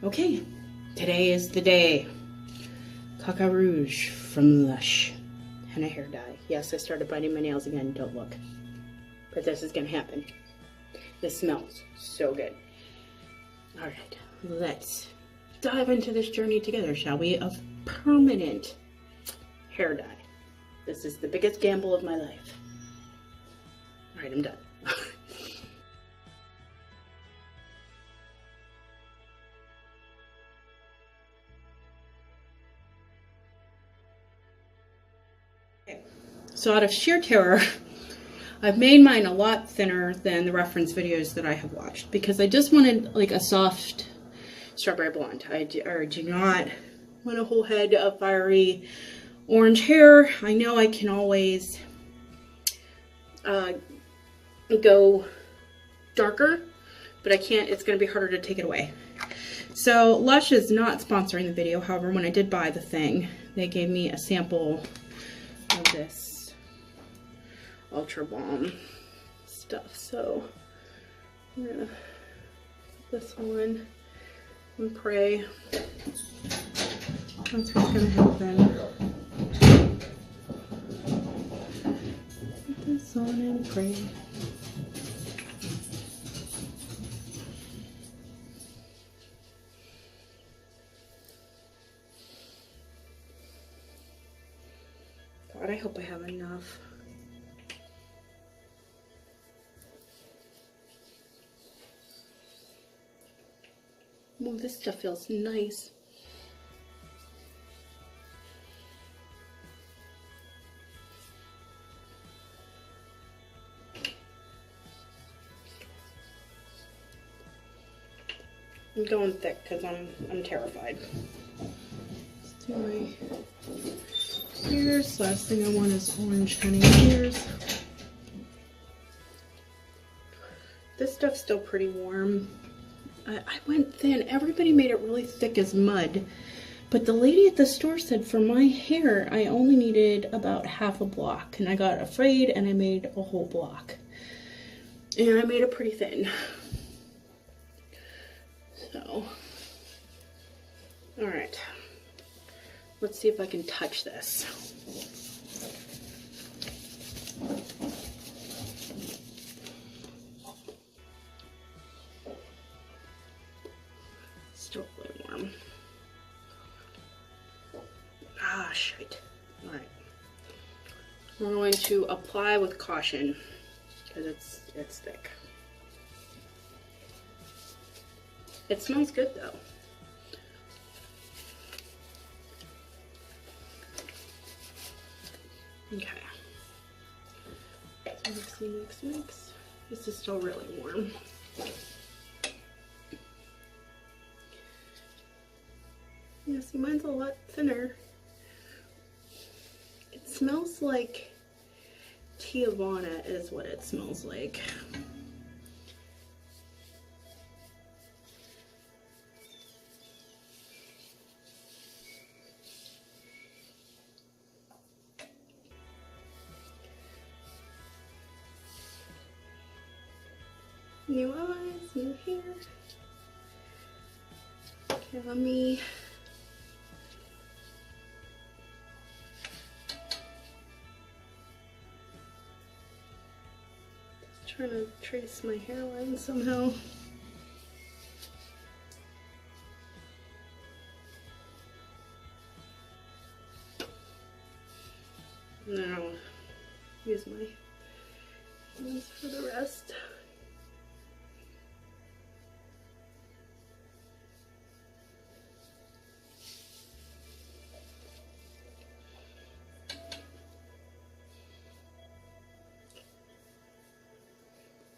Okay, today is the day. Caca Rouge from Lush. Henna hair dye. Yes, I started biting my nails again. Don't look. But this is gonna happen. This smells so good. Alright, let's dive into this journey together, shall we? Of permanent hair dye. This is the biggest gamble of my life. Alright, I'm done. So out of sheer terror, I've made mine a lot thinner than the reference videos that I have watched because I just wanted like a soft strawberry blonde. I do not want a whole head of fiery orange hair. I know I can always go darker, but I can't. It's going to be harder to take it away. So Lush is not sponsoring the video. However, when I did buy the thing, they gave me a sample of this Ultra Balm stuff. So I'm gonna put this one and pray. That's what's gonna happen. Put this on and pray. God, I hope I have enough. Oh, this stuff feels nice. I'm going thick because I'm terrified. Let's do my ears. Last thing I want is orange honey ears. This stuff's still pretty warm. I went thin. Everybody made it really thick as mud. But the lady at the store said for my hair, I only needed about half a block. And I got afraid and I made a whole block. And I made it pretty thin. So, alright. Let's see if I can touch this. Still really warm. Ah, shit. Alright. We're going to apply with caution because it's thick. It smells good though. Okay. Mix. This is still really warm. Yeah, see, mine's a lot thinner. It smells like Tijuana is what it smells like. New eyes, new hair. Okay, let me just trying to trace my hairline somehow. And then I'll use my hands for the rest.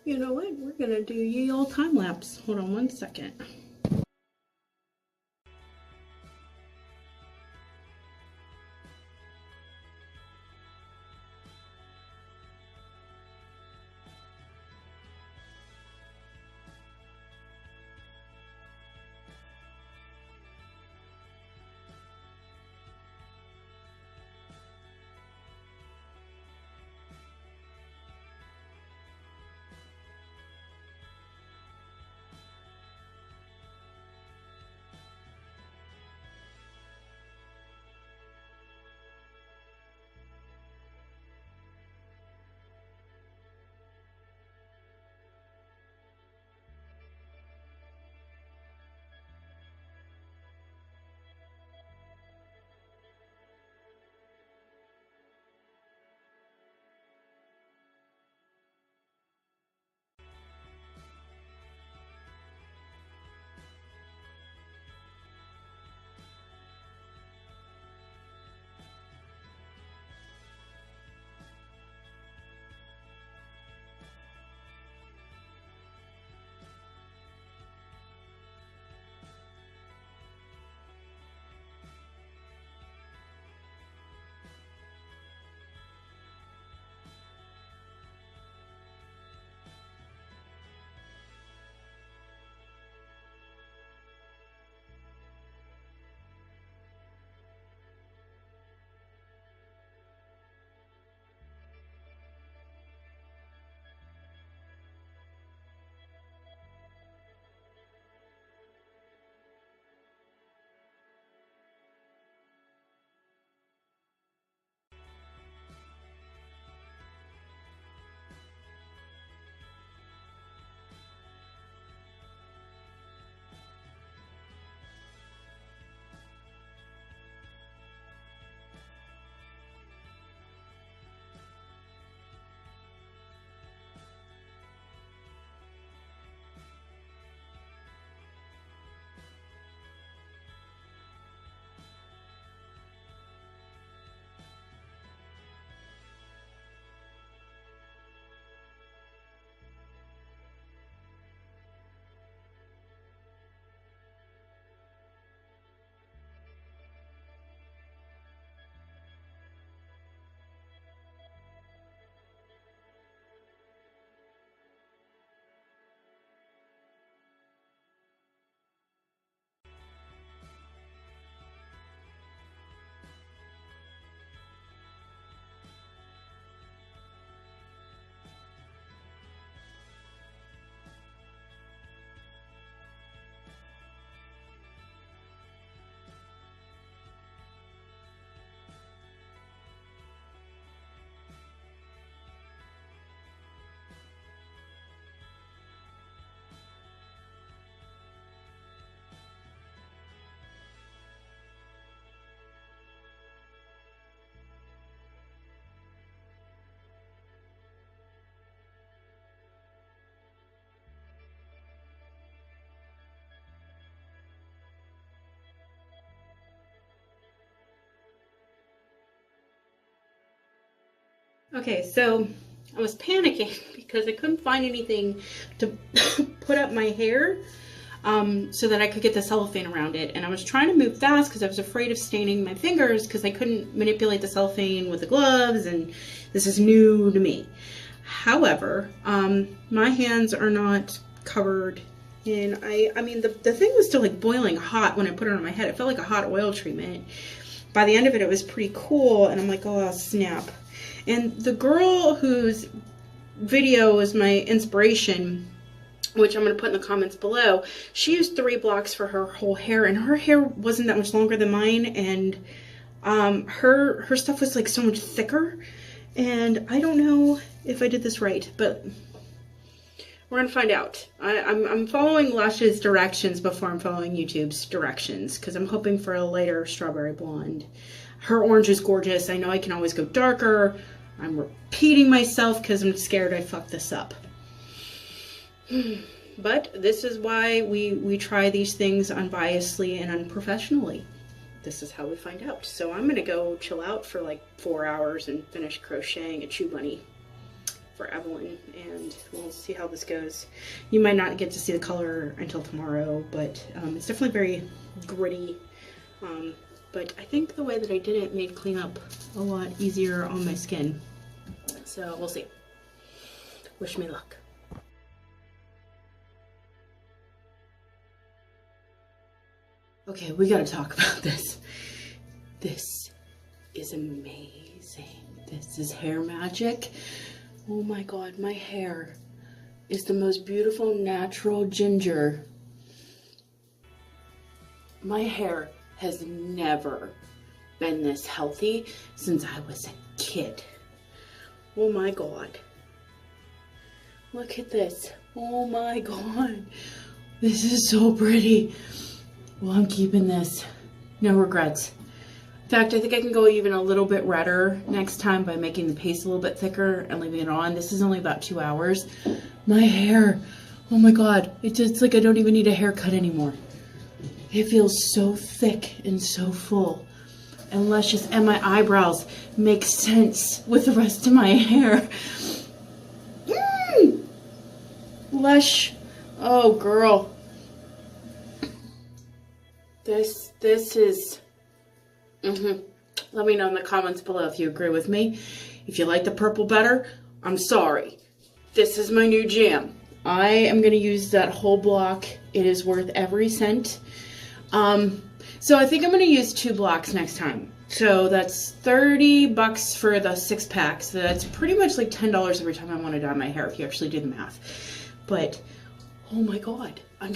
You know what? We're gonna do ye old time lapse. Hold on one second. Okay, so I was panicking because I couldn't find anything to put up my hair so that I could get the cellophane around it. And I was trying to move fast because I was afraid of staining my fingers because I couldn't manipulate the cellophane with the gloves, and this is new to me. However, my hands are not covered in, I mean, the thing was still like boiling hot when I put it on my head. It felt like a hot oil treatment. By the end of it, it was pretty cool, and I'm like, oh, snap. And the girl whose video was my inspiration, which I'm going to put in the comments below, she used 3 blocks for her whole hair, and her hair wasn't that much longer than mine, and her stuff was like so much thicker, and I don't know if I did this right, but we're going to find out. I'm following Lush's directions before I'm following YouTube's directions, because I'm hoping for a lighter strawberry blonde. Her orange is gorgeous. I know I can always go darker. I'm repeating myself because I'm scared I fuck this up. But this is why we try these things unbiasedly and unprofessionally. This is how we find out. So I'm going to go chill out for like 4 hours and finish crocheting a chew bunny for Evelyn, and we'll see how this goes. You might not get to see the color until tomorrow, but it's definitely very gritty. But I think the way that I did it made cleanup a lot easier on my skin. So we'll see. Wish me luck. Okay, we gotta talk about this. This is amazing. This is hair magic. Oh my god, my hair is the most beautiful natural ginger. My hair has never been this healthy since I was a kid. Oh my god. Look at this. Oh my god. This is so pretty. Well, I'm keeping this. No regrets. In fact, I think I can go even a little bit redder next time by making the paste a little bit thicker and leaving it on. This is only about 2 hours. My hair. Oh my god. It's like I don't even need a haircut anymore. It feels so thick and so full and luscious, and my eyebrows make sense with the rest of my hair. Lush. Oh, girl. This is... Let me know in the comments below if you agree with me. If you like the purple better, I'm sorry. This is my new jam. I am going to use that whole block. It is worth every cent. So I think I'm going to use 2 blocks next time. So that's $30 for the 6-pack. So that's pretty much like $10 every time I want to dye my hair if you actually do the math. But, oh my god. I'm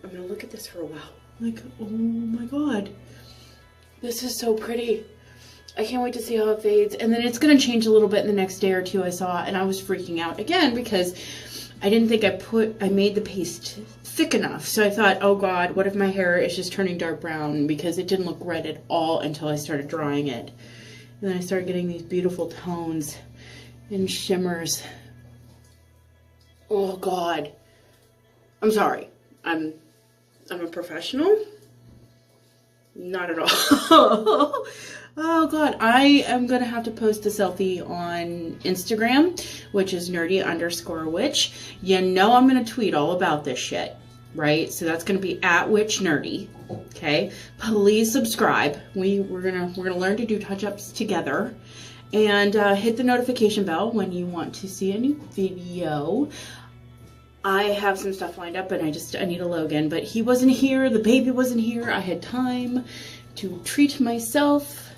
going to look at this for a while. Like, oh my god. This is so pretty. I can't wait to see how it fades. And then it's going to change a little bit in the next day or two, I saw. And I was freaking out again because I didn't think I made the paste thick enough. So I thought, oh god, what if my hair is just turning dark brown? Because it didn't look red at all until I started drying it. And then I started getting these beautiful tones and shimmers. Oh god. I'm sorry. I'm a professional? Not at all. Oh god, I am gonna have to post a selfie on Instagram, which is nerdy_witch. You know I'm gonna tweet all about this shit, right? So that's gonna be @witchnerdy. Okay, please subscribe. We're gonna learn to do touch-ups together, and hit the notification bell when you want to see a new video. I have some stuff lined up, and I need a Logan, but he wasn't here, the baby wasn't here. I had time to treat myself,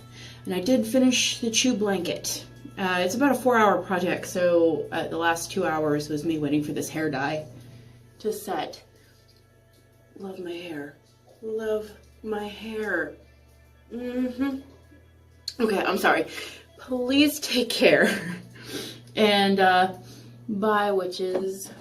and I did finish the chew blanket. It's about a 4-hour project, so the last 2 hours was me waiting for this hair dye to set. Love my hair. Love my hair. Okay, I'm sorry. Please take care. And bye, witches.